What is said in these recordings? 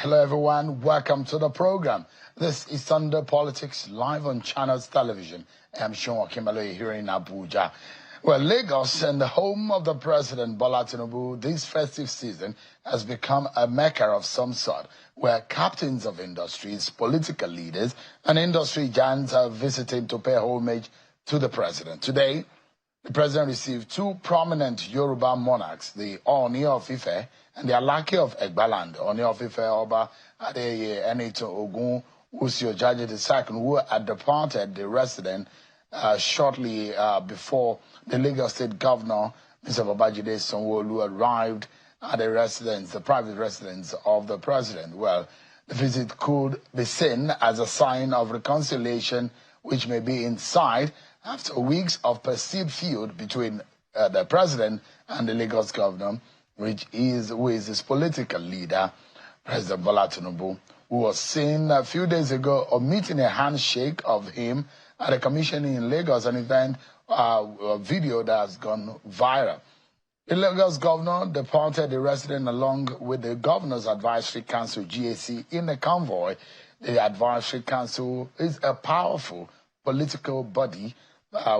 Hello everyone, welcome to the program. This is Sunday Politics live on Channels Television. I'm Sean Kimalo here in Abuja. Well, Lagos and the home of the President Bola Tinubu this festive season has become a mecca of some sort, where captains of industries, political leaders, and industry giants are visiting to pay homage to the President. Today, the President received two prominent Yoruba monarchs, the Ooni of Ife and the Alake of Egbaland. Ooni of Ife Oba Adeye Enito Ogun Usiojaje II, who had departed the resident shortly before the Lagos State Governor, Mr. Babajide Sanwo-Olu, arrived at the private residence of the President. Well, the visit could be seen as a sign of reconciliation, which may be in sight after weeks of perceived feud between the President and the Lagos Governor, who is his political leader, President Bola Tinubu, who was seen a few days ago omitting a handshake of him at a commissioning in Lagos, an event, a video that has gone viral. The Lagos governor departed the resident along with the Governor's Advisory Council, GAC, in a convoy. The Advisory Council is a powerful political body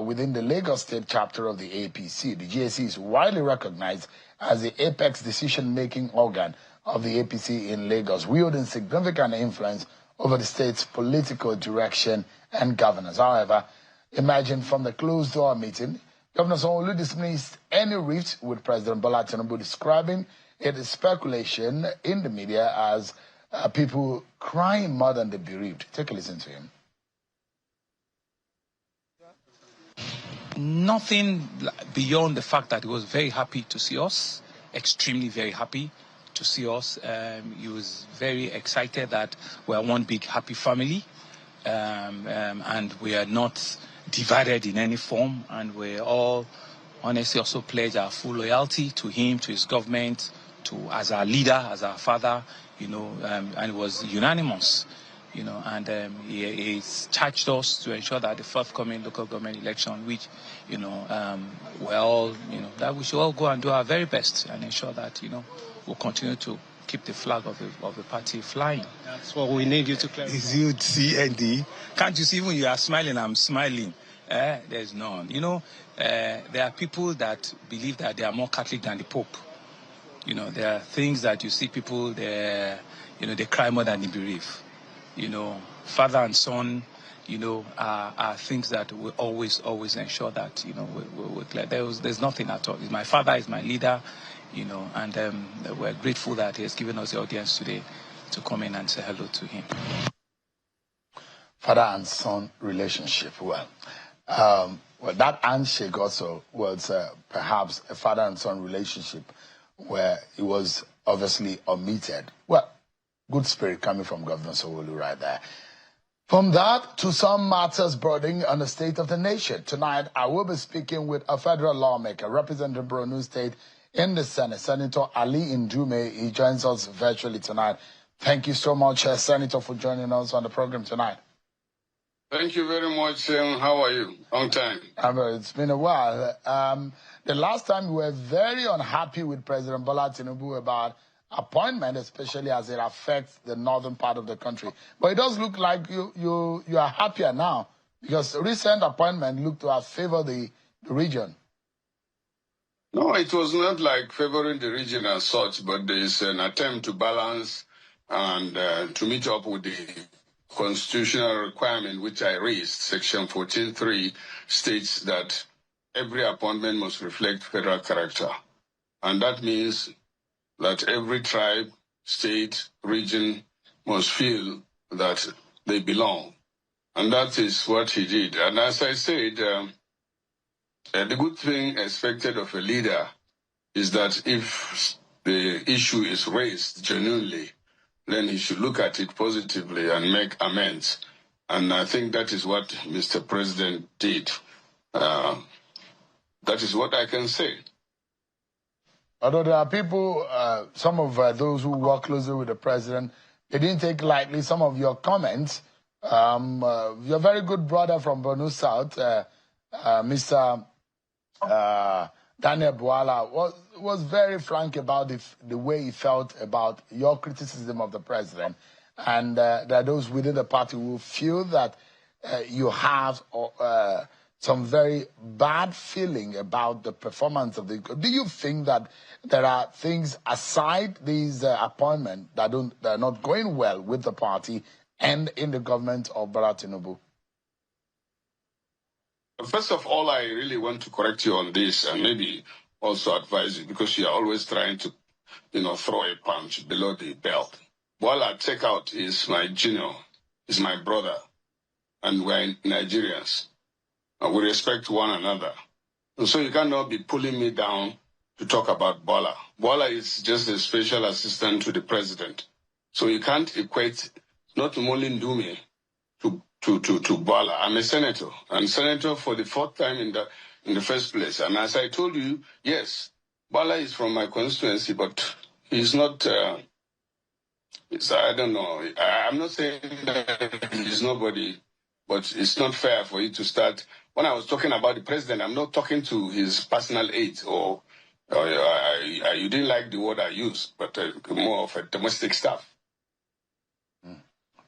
within the Lagos State chapter of the APC. The GAC is widely recognized as the apex decision-making organ of the APC in Lagos, wielding significant influence over the state's political direction and governance. However, emerging from the closed-door meeting, Governor Sanwo-Olu dismissed any rift with President Bola Tinubu, describing it as speculation in the media as people crying more than the bereaved. Take a listen to him. Nothing beyond the fact that he was very happy to see us, extremely very happy to see us. He was very excited that we are one big happy family, and we are not divided in any form, and we all honestly also pledge our full loyalty to him, to his government, as our leader, as our father, and it was unanimous. And he's charged us to ensure that the forthcoming local government election, which, that we should all go and do our very best and ensure that, we'll continue to keep the flag of the party flying. That's what we need you to clarify. Is you CND? Can't you see when you are smiling, I'm smiling? There's none. There are people that believe that they are more Catholic than the Pope. There are things that you see people, they cry more than they bereave. Father and son, are things that we always ensure that, we're clear. There's nothing at all. My father is my leader, and we're grateful that he has given us the audience today to come in and say hello to him. Father and son relationship, well, that handshake also was perhaps a father and son relationship where it was obviously omitted. Well, good spirit coming from Governor Sanwo-Olu right there. From that to some matters brooding on the state of the nation. Tonight, I will be speaking with a federal lawmaker representing Borno State in the Senate, Senator Ali Ndume. He joins us virtually tonight. Thank you so much, Senator, for joining us on the program tonight. Thank you very much. How are you? Long time. It's been a while. The last time we were very unhappy with President Bola Tinubu about appointment, especially as it affects the northern part of the country. But it does look like you are happier now, because recent appointment looked to have favored the region. No, it was not like favoring the region as such, but there is an attempt to balance and to meet up with the constitutional requirement which I raised. Section 14.3 states that every appointment must reflect federal character. And that means that every tribe, state, region must feel that they belong. And that is what he did. And as I said, the good thing expected of a leader is that if the issue is raised genuinely, then he should look at it positively and make amends. And I think that is what Mr. President did. That is what I can say. Although there are people, some of those who work closely with the president, they didn't take lightly some of your comments. Your very good brother from Borno South, Mr. Daniel Bwala, was very frank about the way he felt about your criticism of the president. And there are those within the party who feel that you have some very bad feeling about the performance of the... Do you think that there are things aside these appointments that are not going well with the party and in the government of Bola Tinubu? First of all, I really want to correct you on this and maybe also advise you, because you are always trying to, throw a punch below the belt. Bola Takeout is my junior, is my brother, and we're Nigerians. And we respect one another. And so you cannot be pulling me down to talk about Bola. Bola is just a special assistant to the president. So you can't equate not only Ndume to Bola. I'm a senator, and senator for the fourth time in the first place. And as I told you, yes, Bola is from my constituency, but he's not. I don't know. I'm not saying that he's nobody, but it's not fair for you to start. When I was talking about the president, I'm not talking to his personal aide, or you didn't like the word I used, but more of a domestic staff.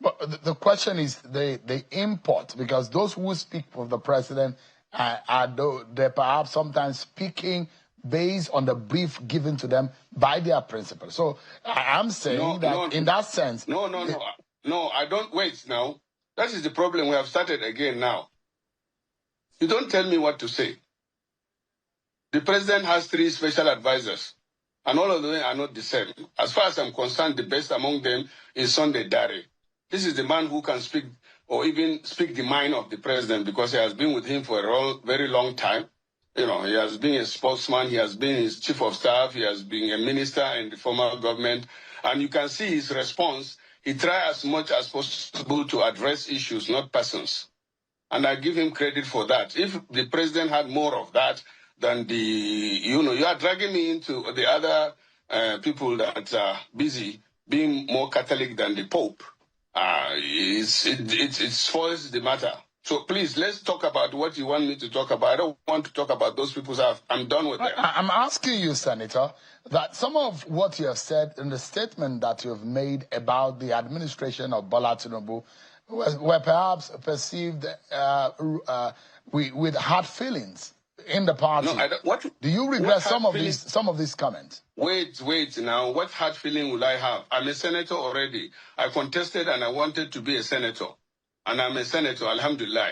But the question is the import, because those who speak for the president they're perhaps sometimes speaking based on the brief given to them by their principal. So I'm saying in that sense... No, I don't. Wait now. That is the problem. We have started again now. You don't tell me what to say. The president has 3 special advisors, and all of them are not the same. As far as I'm concerned, the best among them is Sunday Dare. This is the man who can speak, or even speak the mind of the president, because he has been with him for a very long time. He has been a spokesman, he has been his chief of staff, he has been a minister in the former government. And you can see his response. He tried as much as possible to address issues, not persons. And I give him credit for that. If the president had more of that than you are dragging me into the other people that are busy being more Catholic than the Pope. It spoils the matter. So please, let's talk about what you want me to talk about. I don't want to talk about those people. I'm done with them. I'm asking you, Senator, that some of what you have said in the statement that you have made about the administration of Bola Tinubu were perhaps perceived with hard feelings in the party. No, I don't, what, do you regret some of these comments? Wait now. What hard feeling will I have? I'm a senator already. I contested and I wanted to be a senator. And I'm a senator, alhamdulillah.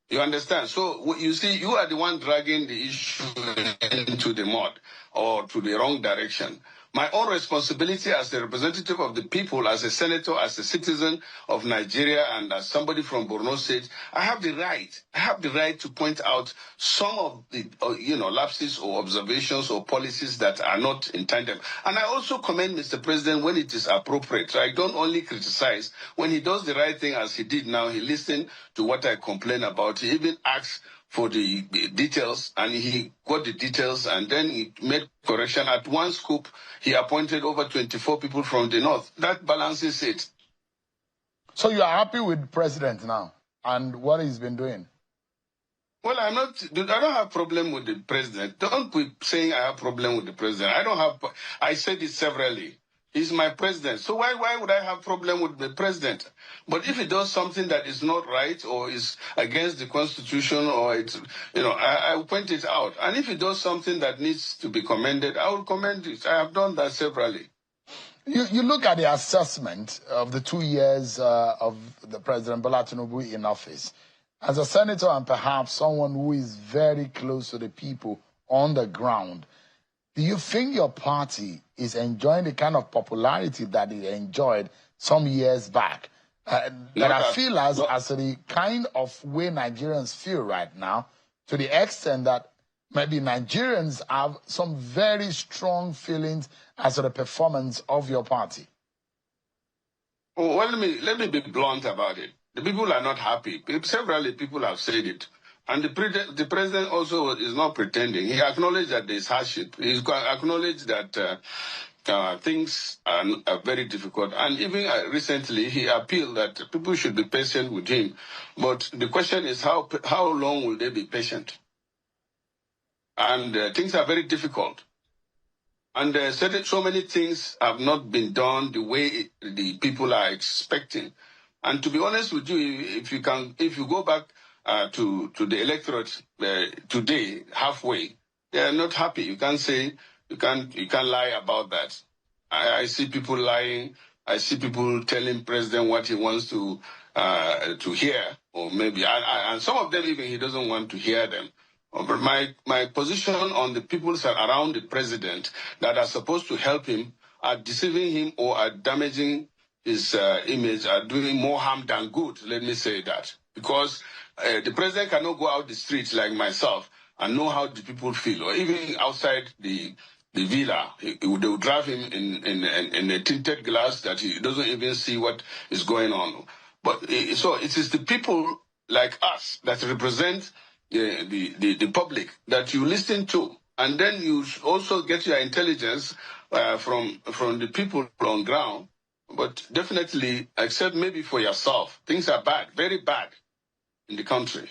You understand? So, you see, you are the one dragging the issue into the mud or to the wrong direction. My own responsibility as the representative of the people, as a senator, as a citizen of Nigeria, and as somebody from Borno State, I have the right to point out some of the, lapses or observations or policies that are not in tandem. And I also commend Mr. President when it is appropriate. I don't only criticize. When he does the right thing, as he did now, he listened to what I complain about. He even asked for the details, and he got the details, and then he made correction. At one scoop, he appointed over 24 people from the north. That balances it. So you are happy with the president now and what he's been doing? Well, I don't have problem with the president. Don't be saying I have problem with the president. I said it severally. He's my president. So why would I have problem with the president? But if he does something that is not right or is against the constitution, or I will point it out. And if he does something that needs to be commended, I will commend it. I have done that severally. You look at the assessment of the 2 years of the President Bola Tinubu in office. As a senator and perhaps someone who is very close to the people on the ground, do you think your party is enjoying the kind of popularity that it enjoyed some years back? That I feel as the kind of way Nigerians feel right now, to the extent that maybe Nigerians have some very strong feelings as to the performance of your party. Well, let me be blunt about it. The people are not happy. Several people have said it. And the president also is not pretending. He acknowledged that there's hardship. He acknowledged that things are very difficult. And even recently, he appealed that people should be patient with him. But the question is, how long will they be patient? And things are very difficult. And so many things have not been done the way the people are expecting. And to be honest with you, if you go back to the electorate today, halfway, they are not happy. You can't lie about that. I see people lying. I see people telling president what he wants to hear, or maybe, and some of them even he doesn't want to hear them. But my position on the people around the president that are supposed to help him are deceiving him or are damaging his image, are doing more harm than good. Let me say that. Because the president cannot go out the streets like myself and know how the people feel, or even outside the villa. They will drive him in a tinted glass that he doesn't even see what is going on. But so it is the people like us that represent the public that you listen to, and then you also get your intelligence from the people on ground. But definitely, except maybe for yourself, things are bad, very bad in the country.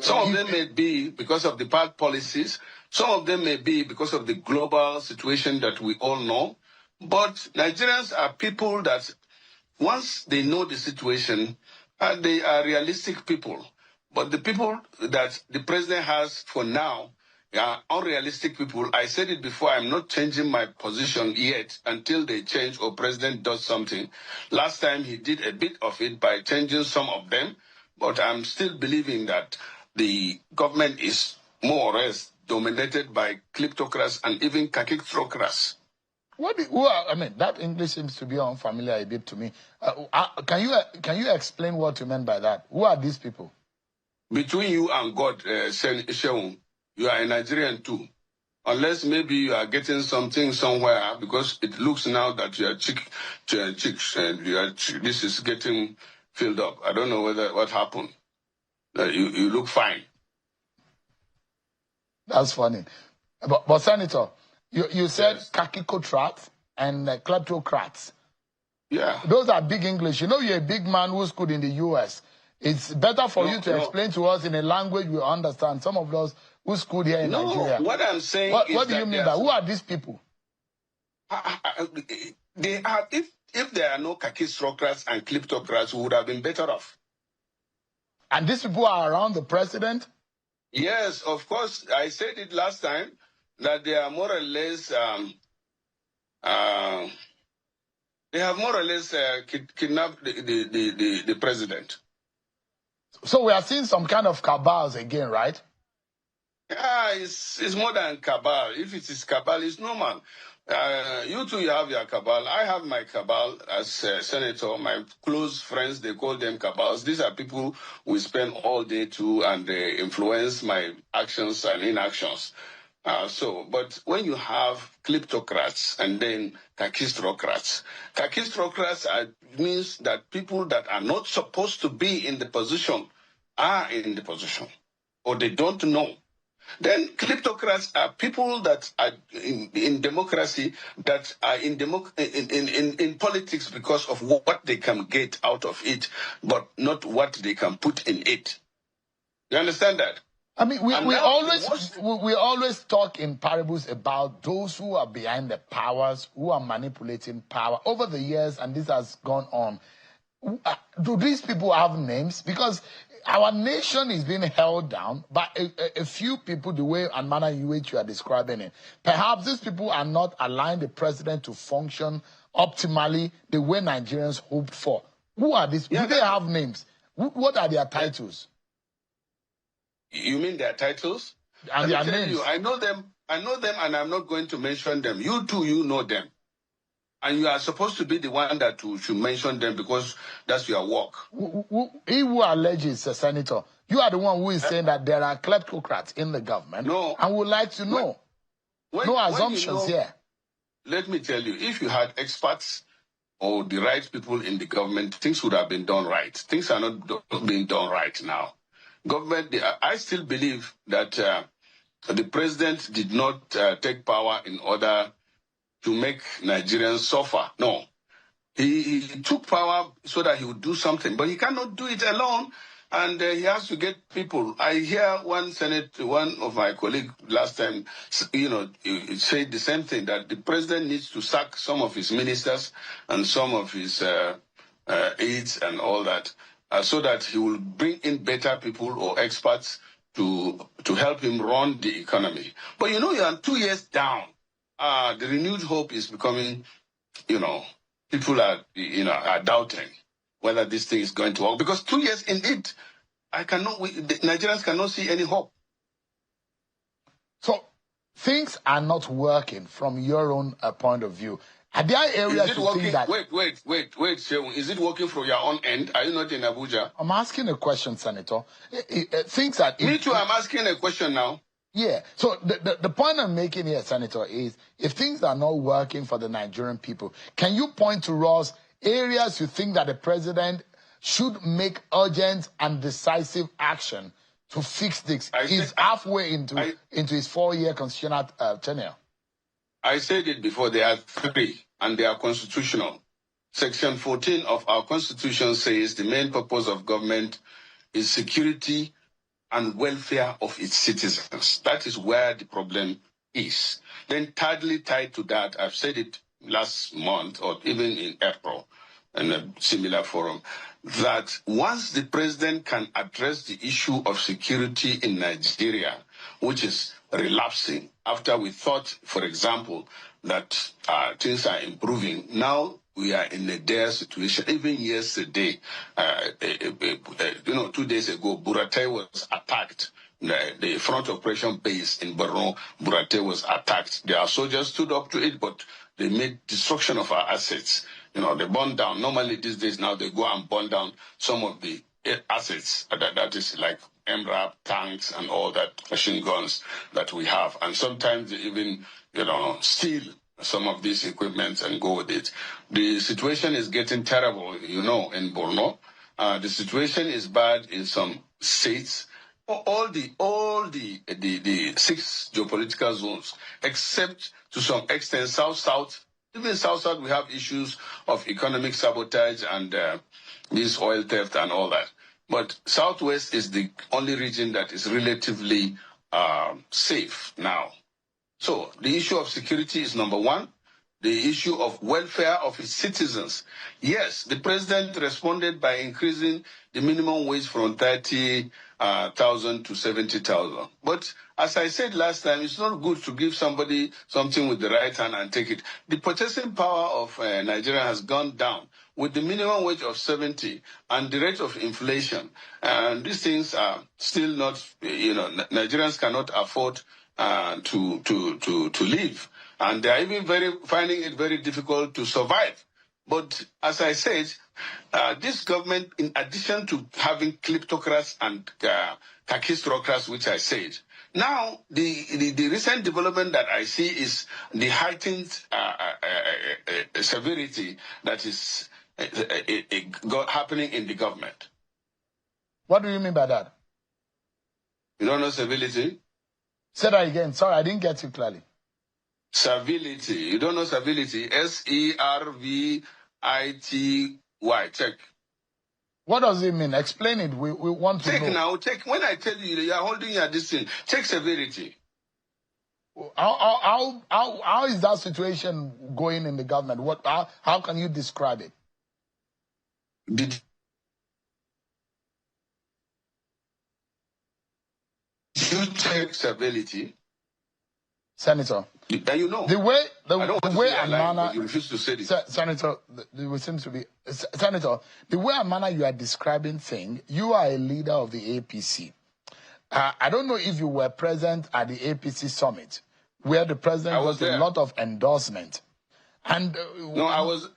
Some of them may be because of the bad policies. Some of them may be because of the global situation that we all know. But Nigerians are people that once they know the situation, they are realistic people. But the people that the president has for now are unrealistic people. I said it before, I'm not changing my position yet until they change or president does something. Last time he did a bit of it by changing some of them, but I'm still believing that the government is more or less dominated by kleptocrats and even kakistocrats. That English seems to be unfamiliar a bit to me. Can you explain what you meant by that? Who are these people? Between you and God, Sheung, you are a Nigerian too. Unless maybe you are getting something somewhere, because it looks now that you are this is getting filled up. I don't know what happened. You look fine. That's funny. But Senator, you said yes. Kakistocrats and kleptocrats. Yeah. Those are big English. You know you're a big man who schooled in the U.S. It's better for you to explain to us in a language we understand. Some of those who schooled here in Nigeria. What I'm saying is what do you mean by who are these people? They are, if there are no kakistocrats and kleptocrats, we would have been better off. And these people are around the president? Yes, of course. I said it last time that they are more or less they have more or less kidnapped the president. So we are seeing some kind of cabals again, right? Yeah, it's more than cabal. If it is cabal, it's normal. You two, you have your cabal. I have my cabal as senator. My close friends, they call them cabals. These are people we spend all day to, and they influence my actions and inactions. But when you have kleptocrats and then kakistocrats means that people that are not supposed to be in the position are in the position, or they don't know. Then kleptocrats are people that are in democracy, that are in politics because of what they can get out of it, but not what they can put in it. You understand that? I mean, we always talk in parables about those who are behind the powers, who are manipulating power over the years, and this has gone on. Do these people have names? Because our nation is being held down by a few people, the way and manner in which you are describing it. Perhaps these people are not allowing the president to function optimally the way Nigerians hoped for. Who are these? Do they have names? What are their titles? You mean their titles? And their names. I know them, and I'm not going to mention them. You too, you know them. And you are supposed to be the one that should mention them because that's your work. He who alleges, Senator, you are the one who is saying that there are kleptocrats in the government. No. And would like to know. No assumptions here. Let me tell you, if you had experts or the right people in the government, things would have been done right. Things are not being done right now. Government, I still believe that the president did not take power in order to make Nigerians suffer. No. He took power so that he would do something, but he cannot do it alone. And he has to get people. I hear one of my colleagues last time, he said the same thing, that the president needs to sack some of his ministers and some of his aides and all that, so that he will bring in better people or experts to help him run the economy. But you are 2 years down. The renewed hope is becoming, people are doubting whether this thing is going to work. Because 2 years in it, the Nigerians cannot see any hope. So things are not working from your own point of view. Are there areas you think that... Wait, Shehu. Is it working from your own end? Are you not in Abuja? I'm asking a question, Senator. Things that... Me too, I'm asking a question now. Yeah. So the point I'm making here, Senator, is if things are not working for the Nigerian people, can you point to us areas you think that the president should make urgent and decisive action to fix this? He's halfway into his 4-year constitutional tenure. I said it before, there are 3, and they are constitutional. Section 14 of our Constitution says the main purpose of government is security and welfare of its citizens. That is where the problem is. Then thirdly, tied to that, I've said it last month or even in April in a similar forum, that once the president can address the issue of security in Nigeria, which is relapsing, after we thought, for example, that things are improving, now we are in a dire situation. Even yesterday, 2 days ago, Buratai was attacked. The front operation base in Borno, Buratai was attacked. Their soldiers stood up to it, but they made destruction of our assets. They burned down. Normally these days now they go and burn down some of the assets that is like MRAP, tanks and all that, machine guns that we have. And sometimes they even, steal some of these equipment and go with it. The situation is getting terrible, in Borno. The situation is bad in some states. All the 6 geopolitical zones, except to some extent South. Even South, we have issues of economic sabotage and this oil theft and all that. But Southwest is the only region that is relatively safe now. So the issue of security is number 1. The issue of welfare of its citizens. Yes, the president responded by increasing the minimum wage from 30,000 to 70,000. But as I said last time, it's not good to give somebody something with the right hand and take it. The purchasing power of Nigeria has gone down with the minimum wage of 70 and the rate of inflation. And these things are still not, Nigerians cannot afford to live. And they are even finding it very difficult to survive. But as I said, this government, in addition to having kleptocrats and kakistocrats, which I said, now the recent development that I see is the heightened severity that is happening in the government. What do you mean by that? You don't know civility? Say that again. Sorry, I didn't get you clearly. Civility. You don't know civility? Servity. Check. What does it mean? Explain it. We want to know. Check. When I tell you are holding your distance, check severity. How is that situation going in the government? How can you describe it? Did you check civility? Senator, the way and manner you refuse to say this. Senator, Senator, the way and manner you are describing things, you are a leader of the APC. I don't know if you were present at the APC summit, where the president got a lot of endorsement. And no, I was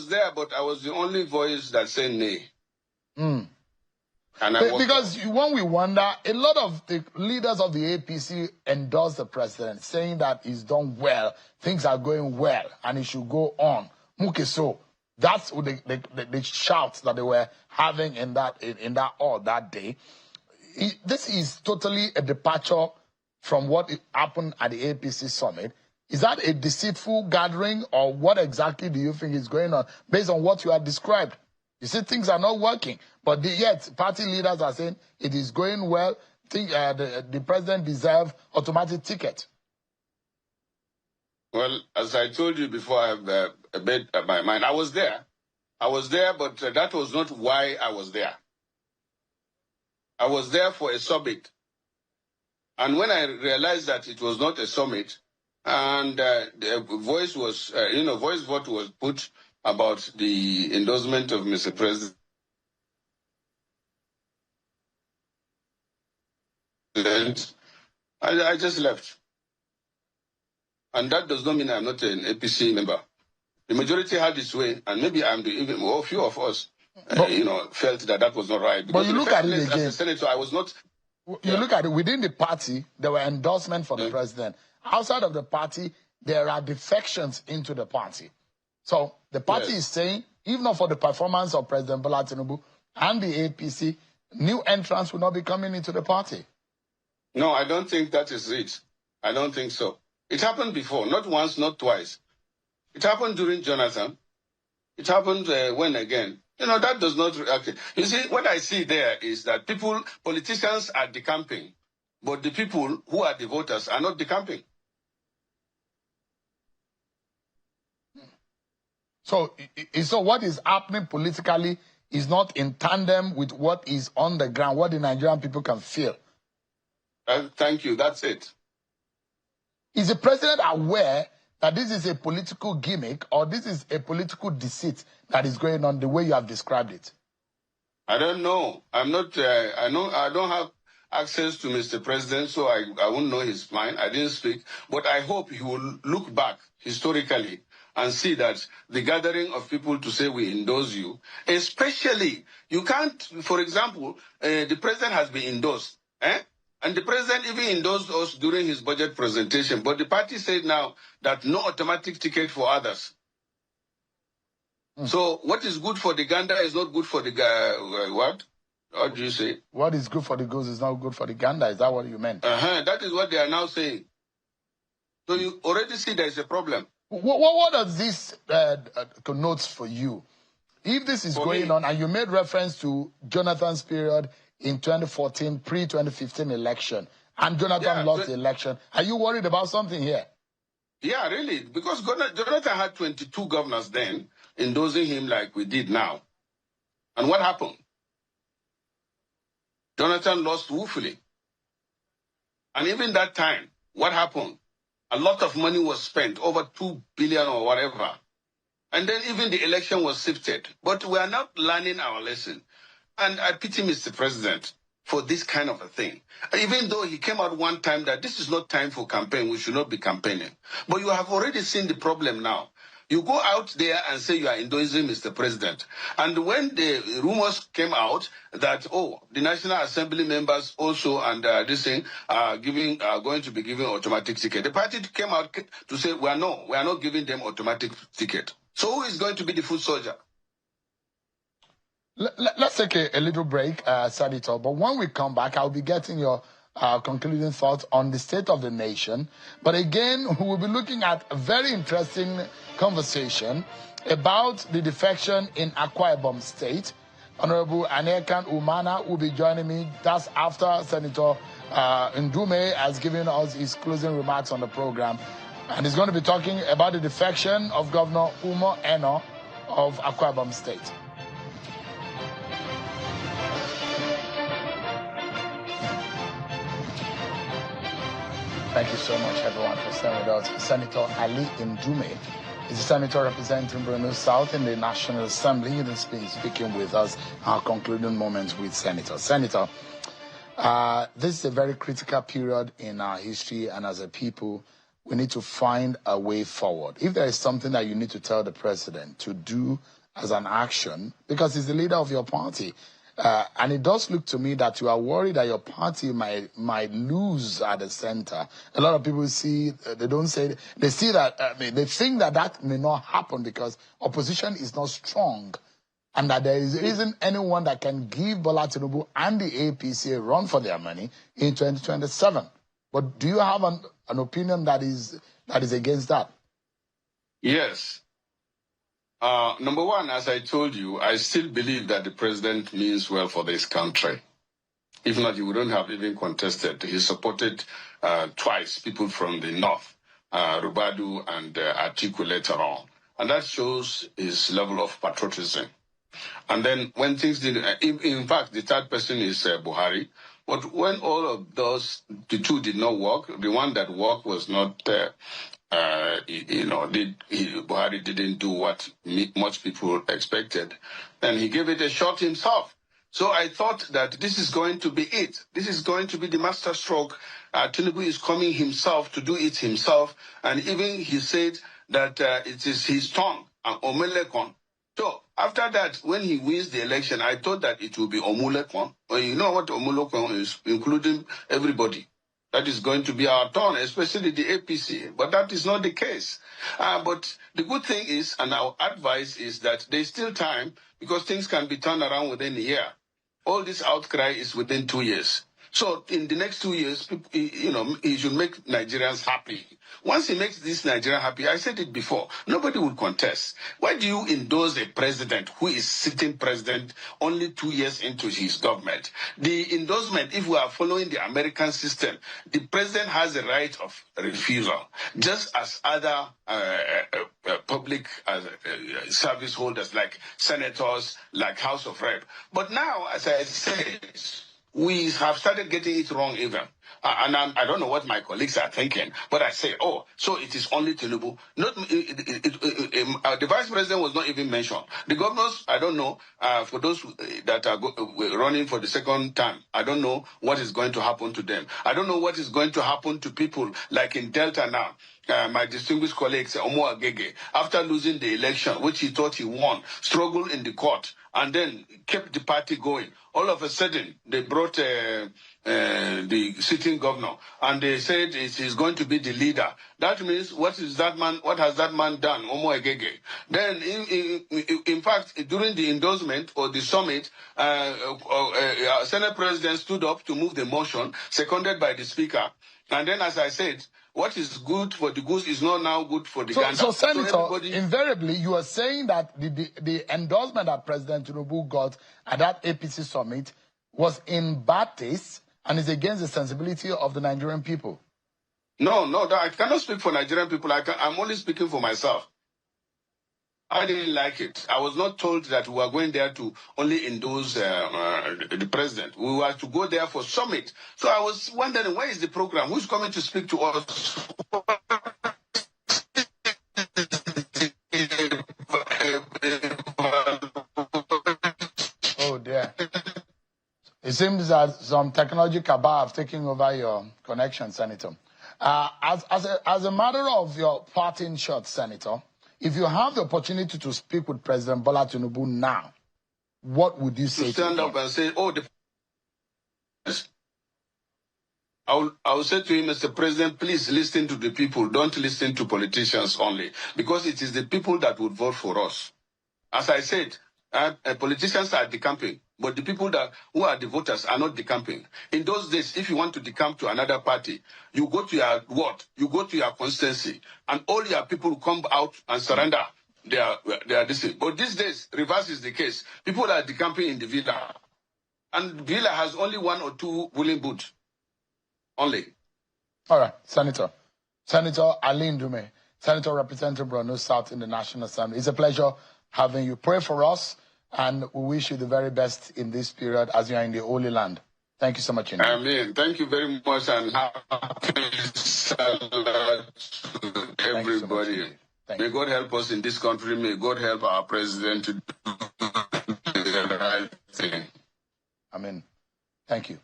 there, but I was the only voice that said nay. And because when we wonder, a lot of the leaders of the APC endorse the president, saying that he's done well, things are going well, and he should go on. So that's the shouts that they were having in that hall that day. This is totally a departure from what happened at the APC summit. Is that a deceitful gathering, or what exactly do you think is going on based on what you have described? You see, things are not working. But yet, party leaders are saying it is going well. The president deserves automatic ticket. Well, as I told you before, I have made my mind. I was there, but that was not why I was there. I was there for a summit. And when I realized that it was not a summit, and the voice vote was put about the endorsement of Mr. President, I just left. And that does not mean I'm not an APC member. The majority had its way, and maybe I'm even more. Few of us, felt that was not right. But you look at it again. As a senator, I was not. You look at it within the party, there were endorsements for the president. Outside of the party, there are defections into the party. So the party is saying, even not for the performance of President Bola Tinubu and the APC, new entrants will not be coming into the party. No, I don't think that is it. I don't think so. It happened before, not once, not twice. It happened during Jonathan. It happened when again? That does not... Okay. You see, what I see there is that politicians are decamping, but the people who are the voters are not decamping. So what is happening politically is not in tandem with what is on the ground, what the Nigerian people can feel. Thank you. That's it. Is the president aware that this is a political gimmick or this is a political deceit that is going on the way you have described it? I don't know. I'm not, I don't have access to Mr. President, so I won't know his mind. I didn't speak. But I hope he will look back historically and see that the gathering of people to say we endorse you, especially, you can't, for example, the president has been endorsed, and the president even endorsed us during his budget presentation, but the party said now that no automatic ticket for others. So what is good for the gander is not good for the what? What do you say? What is good for the goose is not good for the gander. Is that what you meant? That is what they are now saying. So you already see there is a problem. What does this connote for you? If this is going on, and you made reference to Jonathan's period in 2014, pre-2015 election, and Jonathan lost the election, are you worried about something here? Yeah, really, because Jonathan had 22 governors then, endorsing him like we did now. And what happened? Jonathan lost woefully. And even that time, what happened? A lot of money was spent, over 2 billion or whatever. And then even the election was sifted. But we are not learning our lesson. And I pity Mr. President for this kind of a thing. Even though he came out one time that this is not time for campaign, we should not be campaigning. But you have already seen the problem now. You go out there and say you are endorsing Mr. President. And when the rumors came out that, the National Assembly members also and this thing are going to be giving automatic ticket, the party came out to say we are not giving them automatic ticket. So who is going to be the foot soldier? Let's take a little break, Senator. But when we come back, I'll be getting your concluding thoughts on the state of the nation. But again, we will be looking at a very interesting conversation about the defection in Akwa Ibom State. Honorable Anekan Umana will be joining me. That's after Senator Ndume has given us his closing remarks on the program. And he's going to be talking about the defection of Governor Umo Eno of Akwa Ibom State. Thank you so much, everyone, for staying with us. Senator Ali Ndume is the senator representing Borno South in the National Assembly. He has been speaking with us, our concluding moments with Senator. Senator, this is a very critical period in our history, and as a people, we need to find a way forward. If there is something that you need to tell the president to do as an action, because he's the leader of your party, and it does look to me that you are worried that your party might lose at the center. A lot of people see, they see that, they think that may not happen because opposition is not strong and that there isn't anyone that can give Bola Tinubu and the APC a run for their money in 2027. But do you have an opinion that is against that? Yes. Number one, as I told you, I still believe that the president means well for this country. If not, he wouldn't have even contested. He supported twice people from the north, Rubadu and Atiku later on. And that shows his level of patriotism. And then when things didn't, in fact, the third person is Buhari. But when all of those, the two did not work, the one that worked was not, Buhari didn't do what much people expected. And he gave it a shot himself. So I thought that this is going to be it. This is going to be the master stroke. Tinubu is coming himself to do it himself. And even he said that it is his tongue, Omelekon. So after that, when he wins the election, I thought that it will be Omulekon. Well, you know what Omulekon is, including everybody. That is going to be our turn, especially the APC. But that is not the case. But the good thing is, and our advice is that there's still time because things can be turned around within a year. All this outcry is within 2 years. So in the next 2 years, he should make Nigerians happy. Once he makes this Nigeria happy, I said it before, nobody will contest. Why do you endorse a president who is sitting president only 2 years into his government? The endorsement, if we are following the American system, the president has a right of refusal, just as other public service holders like senators, like House of Rep. But now, as I said, we have started getting it wrong even. And I don't know what my colleagues are thinking, but I say, oh, so it is only Tinubu. The vice president was not even mentioned. The governors, I don't know, for those that are running for the second time, I don't know what is going to happen to them. I don't know what is going to happen to people like in Delta now. My distinguished colleague, Omo Agege, after losing the election, which he thought he won, struggled in the court, and then kept the party going. All of a sudden, they brought the sitting governor, and they said he's going to be the leader. That means, what has that man done, Omo Agege? Then, in fact, during the endorsement or the summit, Senate President stood up to move the motion, seconded by the Speaker. And then, as I said, what is good for the goose is not now good for the gander. So Senator, invariably, you are saying that the endorsement that President Tinubu got at that APC summit was in bad taste and is against the sensibility of the Nigerian people. No, I cannot speak for Nigerian people. I'm only speaking for myself. I didn't like it. I was not told that we were going there to only endorse the president. We were to go there for summit. So I was wondering, where is the program? Who's coming to speak to us? Oh, dear. It seems that some technology cabal have taken over your connection, Senator. As a matter of your parting shot, Senator, if you have the opportunity to speak with President Bola Tinubu now, what would you say to him? Stand up and say, I will say to him, Mr. President, please listen to the people. Don't listen to politicians only. Because it is the people that would vote for us. As I said, politicians are decamping. But the people who are the voters are not decamping. In those days, if you want to decamp to another party, you go to your ward, you go to your constituency, and all your people come out and surrender their decision. But these days, reverse is the case. People are decamping in the villa. And the villa has only 1 or 2 polling booths. Only. All right, Senator. Senator Aline Dume, Senator representing Borno South in the National Assembly. It's a pleasure having you. Pray for us. And we wish you the very best in this period as you are in the Holy Land. Thank you so much. Amen. Thank you very much, and happy Salah to everybody. May God help us in this country. May God help our president to do the right thing. Amen. Thank you.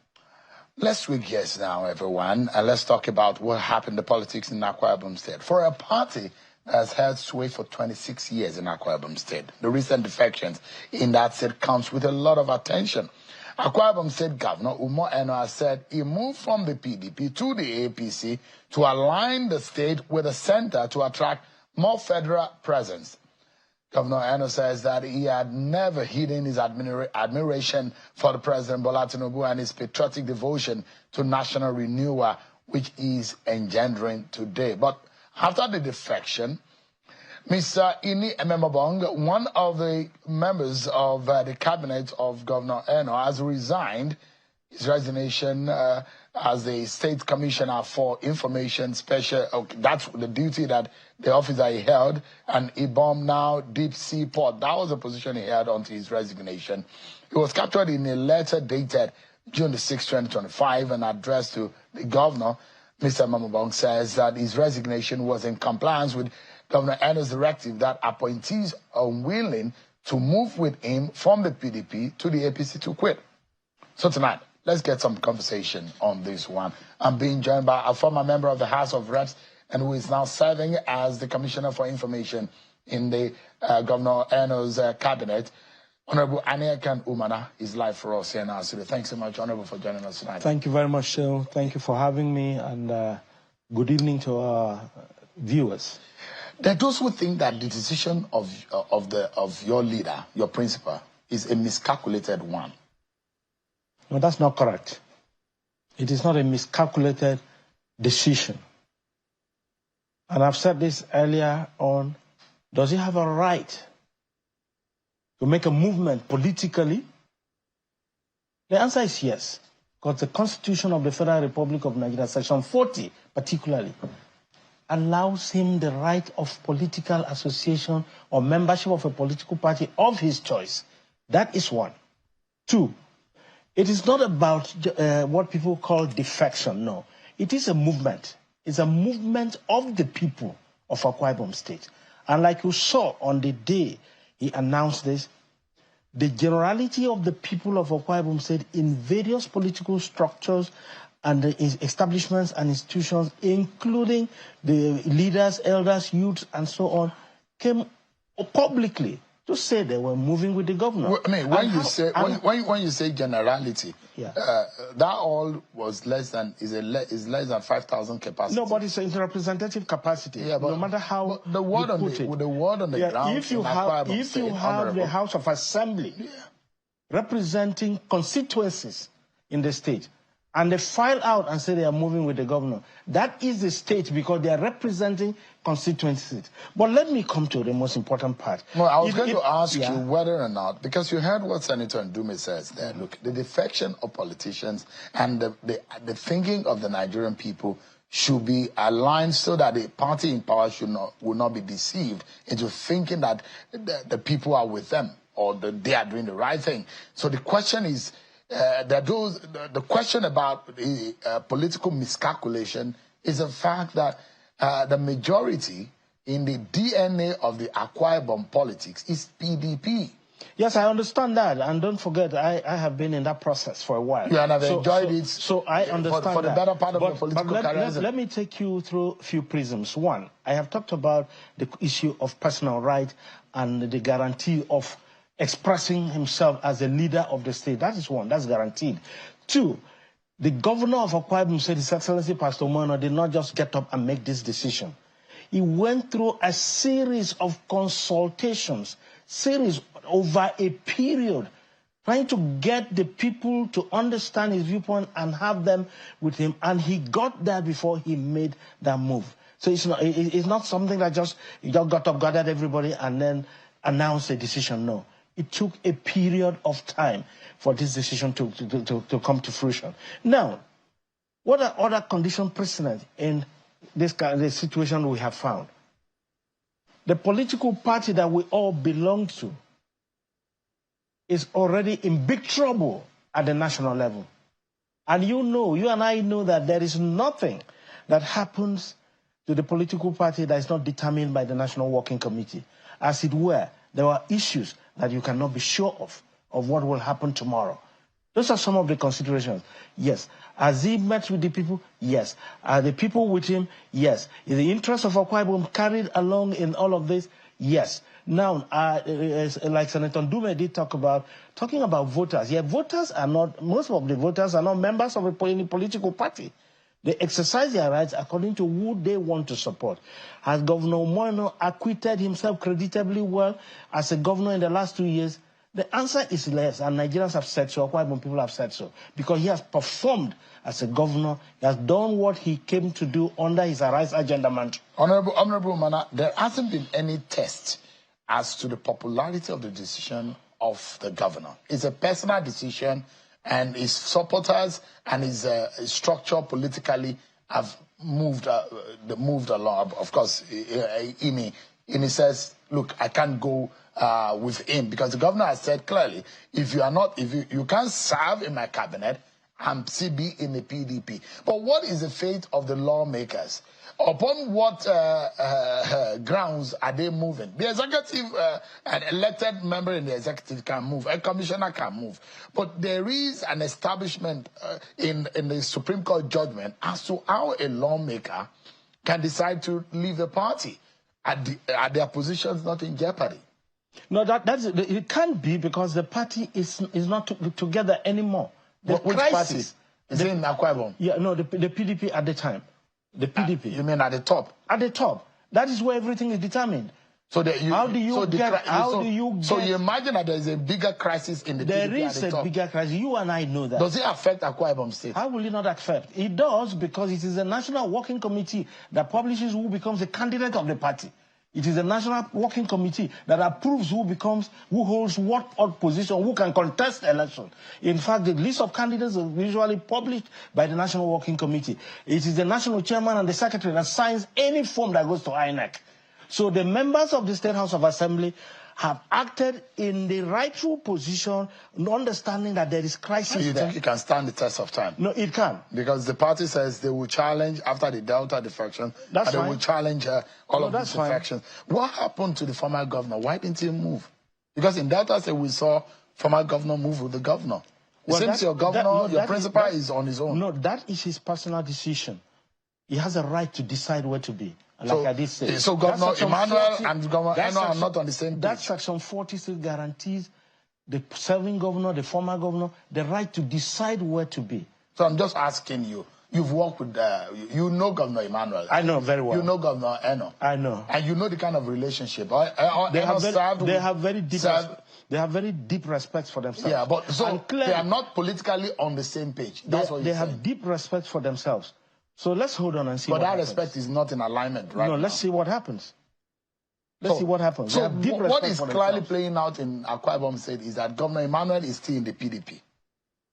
Let's switch gears now, everyone, and let's talk about what happened in politics in Akwa Ibom State. For a party has held sway for 26 years in Akwa Ibom State, the recent defections in that state comes with a lot of attention. Akwa Ibom State Governor Umo Eno has said he moved from the PDP to the APC to align the state with the center to attract more federal presence. Governor Eno says that he had never hidden his admiration for the President Bola Tinubu and his patriotic devotion to national renewal, which is engendering today. But after the defection, Mr. Ini Ememabong, one of the members of the cabinet of Governor Eno, has resigned his resignation as the State Commissioner for Information Special. That's the duty that the officer he held, and Ibom now Deep Sea Port. That was the position he held until his resignation. He was captured in a letter dated June 6, 2025, and addressed to the governor. Mr. Ememabong says that his resignation was in compliance with Governor Eno's directive that appointees are willing to move with him from the PDP to the APC to quit. So tonight, let's get some conversation on this one. I'm being joined by a former member of the House of Reps and who is now serving as the Commissioner for Information in the Governor Eno's cabinet. Honorable Aniakan Umana is live for us here now. So thanks so much, Honorable, for joining us tonight. Thank you very much, Shil. Thank you for having me, and good evening to our viewers. There are those who think that the decision of your leader, your principal, is a miscalculated one. No, that's not correct. It is not a miscalculated decision. And I've said this earlier on. Does he have a right to make a movement politically? The answer is yes, because the Constitution of the Federal Republic of Nigeria, Section 40 particularly, allows him the right of political association or membership of a political party of his choice. That is one. Two, it is not about what people call defection, no. It is a movement. It's a movement of the people of Akwa Ibom State. And like you saw on the day he announced this, the generality of the people of Akwa Ibom State in various political structures and the establishments and institutions, including the leaders, elders, youths, and so on, came publicly to say they were moving with the governor. I mean, when you say generality, yeah. That all was less than is less than 5,000 capacity. No, but it's a representative capacity. Yeah, but no matter how the word on the ground. If you have the House of Assembly representing constituencies in the state, and they file out and say they are moving with the governor, that is the state, because they are representing constituencies. But let me come to the most important part. Well, I was going to ask you whether or not, because you heard what Senator Ndume says there. Look, the defection of politicians and the thinking of the Nigerian people should be aligned so that the party in power will not be deceived into thinking that the people are with them or that they are doing the right thing. So the question is, the question about the political miscalculation is the fact that the majority in the DNA of the Akwa Ibom politics is PDP. Yes, I understand that, and don't forget, I have been in that process for a while. Yeah, and I've enjoyed it. So I understand for the better part of the political career. Let me take you through a few prisms. One, I have talked about the issue of personal right and the guarantee of expressing himself as a leader of the state. That is one, that's guaranteed. Two, the governor of Akwa Ibom said, His Excellency Pastor Mono did not just get up and make this decision. He went through a series of consultations, over a period, trying to get the people to understand his viewpoint and have them with him. And he got there before he made that move. So it's not something that just got up, gathered everybody, and then announced a decision. No. It took a period of time for this decision to come to fruition. Now, what are other conditions precedent in this situation we have found? The political party that we all belong to is already in big trouble at the national level. And you and I know that there is nothing that happens to the political party that is not determined by the National Working Committee. As it were, there are issues that you cannot be sure of what will happen tomorrow. Those are some of the considerations. Yes. Has he met with the people? Yes. Are the people with him? Yes. Is the interest of Akwa Ibom carried along in all of this? Yes. Now, like Senator Ndume did talking about voters. Yeah, most of the voters are not members of any political party. They exercise their rights according to who they want to support. Has Governor Mono acquitted himself creditably well as a governor in the last 2 years? The answer is less, and Nigerians have said so, Akwa Ibom people have said so, because he has performed as a governor. He has done what he came to do under his Arise Agenda mantra. Honorable Mana, there hasn't been any test as to the popularity of the decision of the governor. It's a personal decision, and his supporters and his structure politically have moved along. Of course, Imi says, look, I can't go with him, because the governor has said clearly, if you can't serve in my cabinet, I'm CB in the PDP. But what is the fate of the lawmakers? Upon what grounds are they moving? The executive, an elected member in the executive can move, a commissioner can move. But there is an establishment in the Supreme Court judgment as to how a lawmaker can decide to leave the party. Are their positions not in jeopardy? No, it can't be, because the party is not together anymore. Which party? Is it in Akwa Ibom? Yeah, no, the PDP at the time. The PDP. You mean at the top? At the top. That is where everything is determined. So how do you So you imagine that there is a bigger crisis in the PDP at the top? There is a bigger crisis. You and I know that. Does it affect Akwa Ibom State? How will it not affect? It does, because it is a national working committee that publishes who becomes the candidate of the party. It is a national working committee that approves who holds what odd position, who can contest the election. In fact, the list of candidates is usually published by the national working committee. It is the national chairman and the secretary that signs any form that goes to INEC. So the members of the State House of Assembly have acted in the rightful position, understanding that there is crisis. So you think it can stand the test of time? No, it can. Because the party says they will challenge after the Delta defection. That's and fine. They will challenge all of these defections. What happened to the former governor? Why didn't he move? Because in Delta State we saw former governor move with the governor. It seems your governor, your principal is on his own. No, that is his personal decision. He has a right to decide where to be. Like I did say. So Governor Emmanuel and Governor Eno are not on the same page. That Section 40 still guarantees the serving governor, the former governor, the right to decide where to be. So I'm just asking you. You've worked with, you know Governor Emmanuel. I know very well. You know Governor Eno. I know. And you know the kind of relationship. They have very deep respect for themselves. Yeah, but so they are not politically on the same page. That's what you're saying. They have deep respect for themselves. So let's hold on and see what happens. But that respect is not in alignment right now. No, let's see what happens. Let's see what happens. So what is clearly playing out in Akwa Ibom State is that Governor Emmanuel is still in the PDP.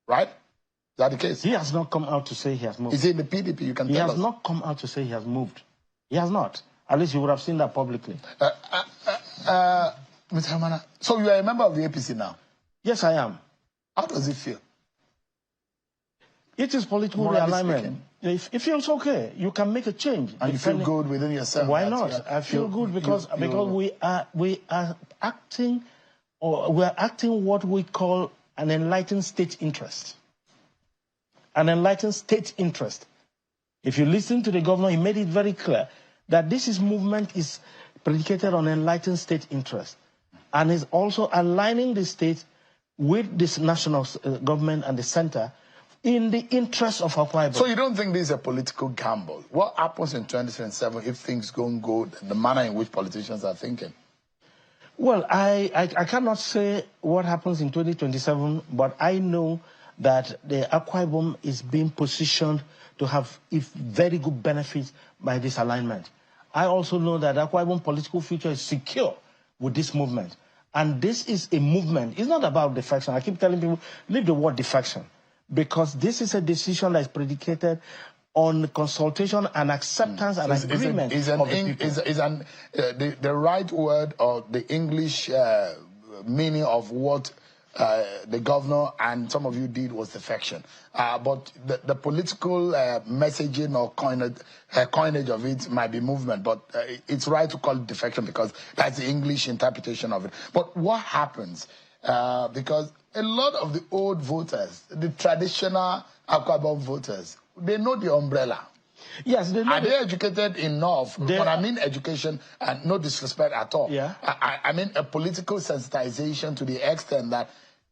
Right? Is that the case? He has not come out to say he has moved. Is he in the PDP? You can tell us. He has not come out to say he has moved. He has not. At least you would have seen that publicly. Mr. Hamana, so you are a member of the APC now? Yes, I am. How does it feel? It is political realignment. It feels okay. You can make a change. And you feel good within yourself? Why not? I feel good because we are acting what we call an enlightened state interest. An enlightened state interest. If you listen to the governor, he made it very clear that this movement is predicated on enlightened state interest, and is also aligning the state with this national government and the center in the interest of Akwa Ibom. So you don't think this is a political gamble? What happens in 2027 if things don't go the manner in which politicians are thinking? Well, I cannot say what happens in 2027, but I know that the Akwa Ibom is being positioned to have very good benefits by this alignment. I also know that Akwa Ibom political future is secure with this movement. And this is a movement. It's not about defection. I keep telling people, leave the word defection. Because this is a decision that is predicated on consultation and acceptance and agreement of the people. The right word or the English meaning of what the governor and some of you did was defection. But the political messaging or coinage of it might be movement. But it's right to call it defection because that's the English interpretation of it. But what happens? Because a lot of the old voters, the traditional Akwa Ibom voters, they know the umbrella. Yes, they know. Are they educated enough? When I mean education, and no disrespect at all. Yeah. I mean a political sensitization to the extent that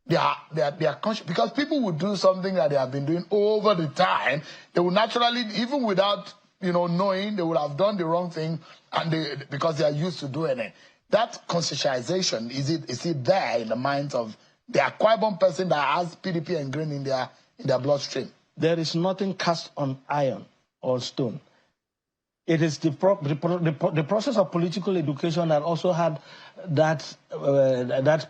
they are conscious, because people would do something that they have been doing over the time. They will naturally, even without knowing, they would have done the wrong thing, and because they are used to doing it. that conscientization, is it there in the minds of the Akwa Ibom person that has PDP ingrained in their bloodstream? There is nothing cast on iron or stone. It is the process of political education that also had that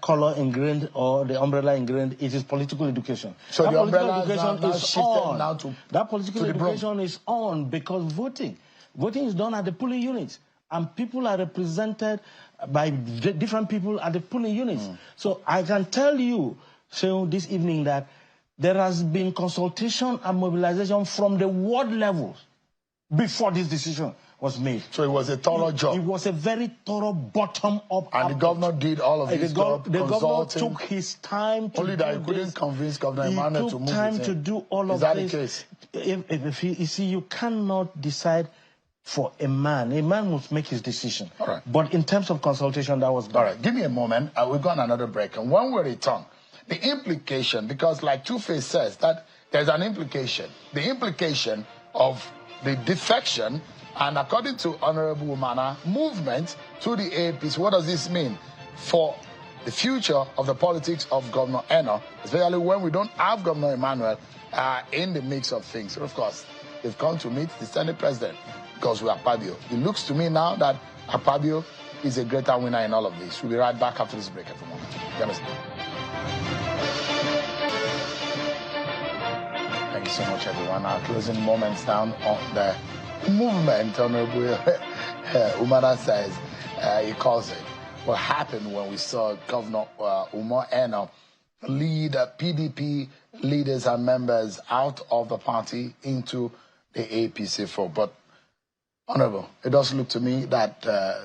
color ingrained or the umbrella ingrained. It is political education. So that the umbrella education now is shifted on. Now to that political to education is on because voting is done at the polling units, and people are represented by different people at the polling units. So I can tell you, Seun, this evening that there has been consultation and mobilization from the ward levels before this decision was made. So it was a thorough job. It was a very thorough bottom-up. And the governor did all of this job, the governor consulting. took his time to Only that he couldn't convince Governor Emmanuel to move. He took time to do all of this. Is that the case? You see, you cannot decide for a man. A man must make his decision. All right. But in terms of consultation, that was done. All right, give me a moment. We've got another break. And when we return, the implication, because like Two-Face says, that there's an implication. The implication of the defection, and according to Honorable Umana, movement to the APC. What does this mean for the future of the politics of Governor Eno, especially when we don't have Governor Emmanuel in the mix of things? So, of course, they've come to meet the Senate President because we are Akpabio. It looks to me now that Akpabio is a greater winner in all of this. We'll be right back after this break, everyone. Thank you so much, everyone. Our closing moments down on the movement, Honorable Umana says, he calls it, what happened when we saw Governor Umar Eno lead PDP leaders and members out of the party into the APC fold. But, Honorable, it does look to me that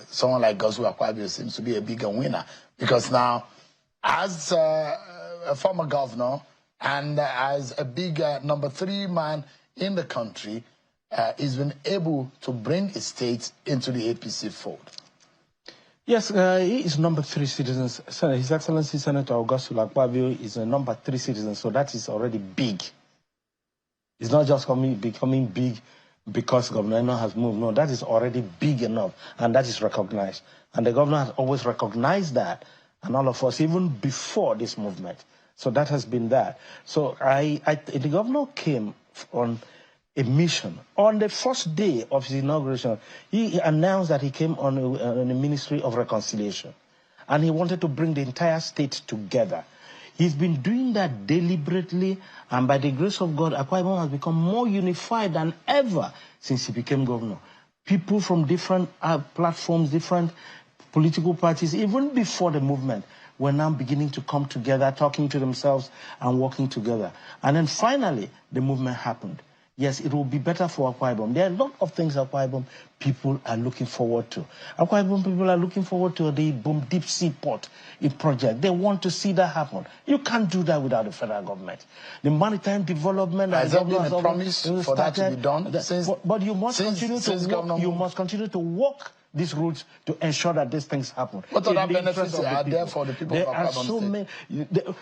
someone like Godswill Akpabio seems to be a bigger winner, because now, as a former governor and as a big number 3 man in the country, he's been able to bring his state into the APC fold. Yes, he is number 3 citizen. His Excellency Senator Godswill Akpabio is a number 3 citizen, so that is already big. It's not just becoming big because Governor Eno has moved. No, that is already big enough, and that is recognized. And the governor has always recognized that, and all of us, even before this movement. So that has been that. So the governor came on a mission. On the first day of his inauguration, he announced that he came on a ministry of reconciliation, and he wanted to bring the entire state together. He's been doing that deliberately, and by the grace of God, Akwa Ibom has become more unified than ever since he became governor. People from different platforms, different political parties, even before the movement, were now beginning to come together, talking to themselves and working together. And then finally, the movement happened. Yes, it will be better for Akwa Ibom. There are a lot of things Akwa Ibom people are looking forward to. Akwa Ibom people are looking forward to the Deep Sea Port project. They want to see that happen. You can't do that without the federal government. The maritime development... Has there been a promise for that to be done? But you must continue to work these routes to ensure that these things happen. What other benefits are there for the people of Akwa Ibom? There are so many.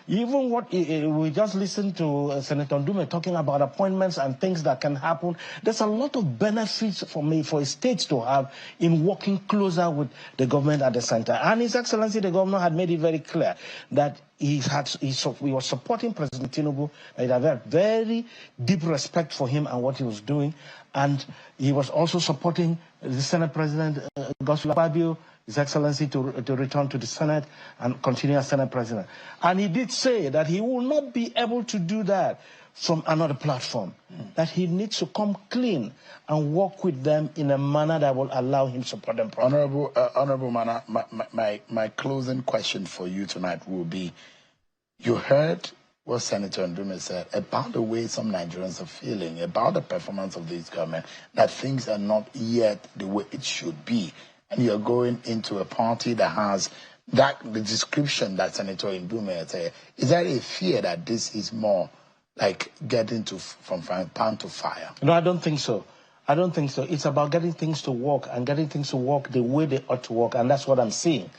Even what we just listened to Senator Ndume talking about appointments and things that can happen. There's a lot of benefits for a state to have in working closer with the government at the center. And His Excellency the Governor had made it very clear that he was supporting President Tinubu. He had a very deep respect for him and what he was doing. And he was also supporting the Senate President, Godswill Akpabio, His Excellency, to return to the Senate and continue as Senate President. And he did say that he will not be able to do that from another platform, that he needs to come clean and work with them in a manner that will allow him to support them properly. Honorable Mana, my closing question for you tonight will be, you heard what Senator Ndume said about the way some Nigerians are feeling, about the performance of this government, that things are not yet the way it should be. And you're going into a party that has the description that Senator Ndume said. Is there a fear that this is more like getting from frying pan to fire? No, I don't think so. I don't think so. It's about getting things to work and getting things to work the way they ought to work, and that's what I'm seeing.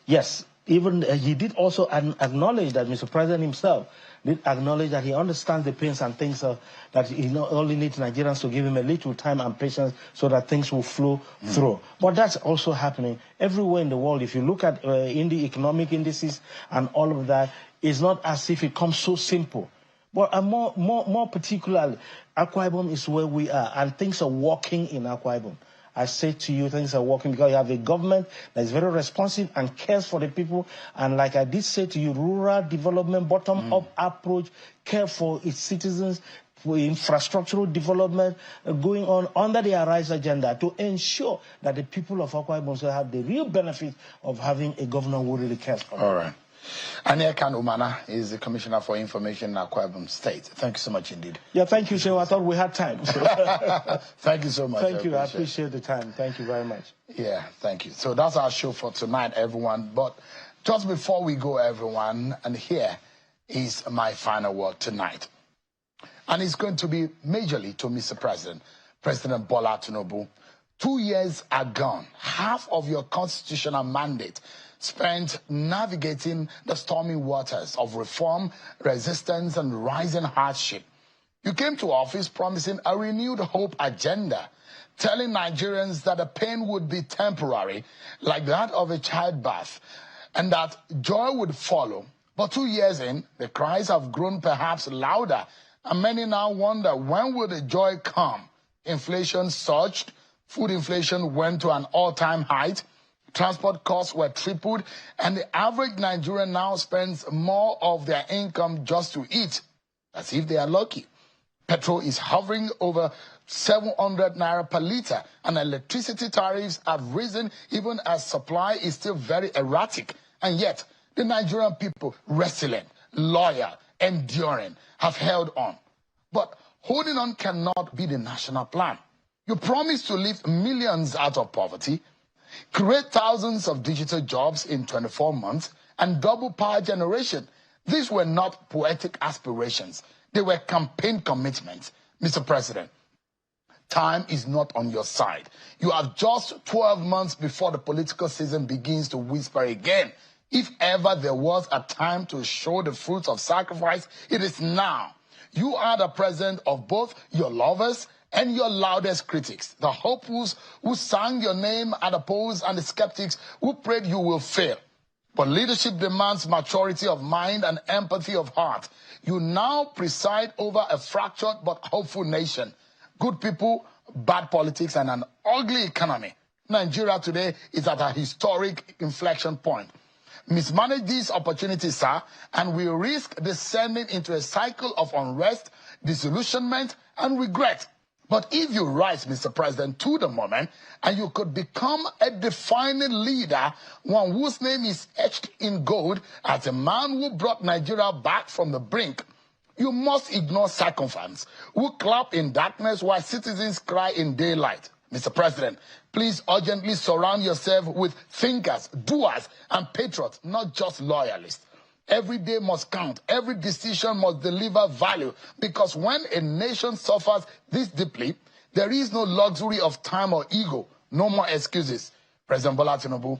Yes, even he did also acknowledge that, Mr. President himself, did acknowledge that he understands the pains and things that he not only needs Nigerians to give him a little time and patience so that things will flow through. But that's also happening everywhere in the world. If you look at in the economic indices and all of that, it's not as if it comes so simple. But more particularly, Akwa Ibom is where we are, and things are working in Akwa Ibom. I say to you, things are working because you have a government that is very responsive and cares for the people. And like I did say to you, rural development, bottom-up approach, care for its citizens, for infrastructural development going on under the Arise agenda to ensure that the people of Akwa Ibom will have the real benefit of having a governor who really cares for them. All right. Ania Khan Umana is the Commissioner for Information in Akwa Ibom State. Thank you so much indeed. Yeah, thank you, sir. I thought we had time. So. Thank you so much. Thank you. I appreciate the time. Thank you very much. Yeah, thank you. So that's our show for tonight, everyone. But just before we go, everyone, and here is my final word tonight. And it's going to be majorly to Mr. President, President Bola Tinubu. 2 years are gone. Half of your constitutional mandate spent navigating the stormy waters of reform, resistance, and rising hardship. You came to office promising a renewed hope agenda, telling Nigerians that the pain would be temporary, like that of a childbirth, and that joy would follow. But 2 years in, the cries have grown perhaps louder, and many now wonder, when will the joy come? Inflation surged, food inflation went to an all-time height, transport costs were tripled, and the average Nigerian now spends more of their income just to eat, as if they are lucky. Petrol is hovering over 700 naira per litre, and electricity tariffs have risen even as supply is still very erratic. And yet, the Nigerian people, resilient, loyal, enduring, have held on. But holding on cannot be the national plan. You promised to lift millions out of poverty, create thousands of digital jobs in 24 months, and double power generation. These were not poetic aspirations. They were campaign commitments. Mr. President, time is not on your side. You have just 12 months before the political season begins to whisper again. If ever there was a time to show the fruits of sacrifice, it is now. You are the president of both your lovers and your loudest critics, the hopefuls who sang your name at the polls and the skeptics who prayed you will fail. But leadership demands maturity of mind and empathy of heart. You now preside over a fractured but hopeful nation. Good people, bad politics, and an ugly economy. Nigeria today is at a historic inflection point. Mismanage these opportunities, sir, and we risk descending into a cycle of unrest, disillusionment, and regret. But if you rise, Mr. President, to the moment, and you could become a defining leader, one whose name is etched in gold as a man who brought Nigeria back from the brink, you must ignore sycophants who clap in darkness while citizens cry in daylight. Mr. President, please urgently surround yourself with thinkers, doers, and patriots, not just loyalists. Every day must count. Every decision must deliver value. Because when a nation suffers this deeply, there is no luxury of time or ego. No more excuses. President Bola Tinubu,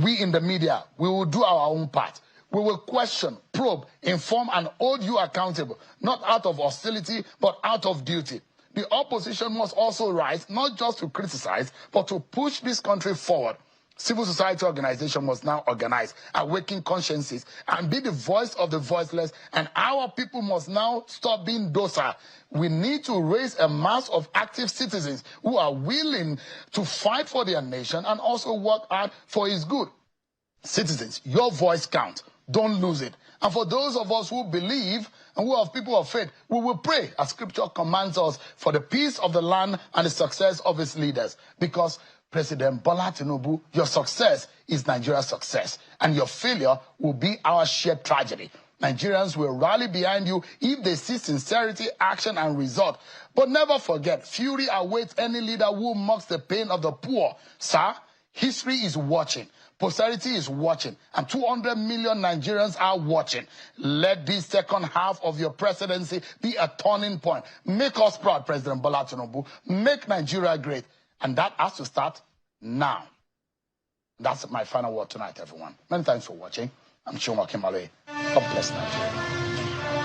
we in the media, we will do our own part. We will question, probe, inform, and hold you accountable, not out of hostility, but out of duty. The opposition must also rise, not just to criticize, but to push this country forward. Civil society organization must now organize, awaken consciences, and be the voice of the voiceless, and our people must now stop being docile. We need to raise a mass of active citizens who are willing to fight for their nation and also work hard for its good. Citizens, your voice counts. Don't lose it. And for those of us who believe and who are people of faith, we will pray, as Scripture commands us, for the peace of the land and the success of its leaders. Because President Bola Tinubu, your success is Nigeria's success, and your failure will be our shared tragedy. Nigerians will rally behind you if they see sincerity, action, and result. But never forget, fury awaits any leader who mocks the pain of the poor. Sir, history is watching. Posterity is watching, and 200 million Nigerians are watching. Let this second half of your presidency be a turning point. Make us proud, President Bola Tinubu. Make Nigeria great. And that has to start now. That's my final word tonight, everyone. Many thanks for watching. I'm Shoma Kimale. God bless Nigeria.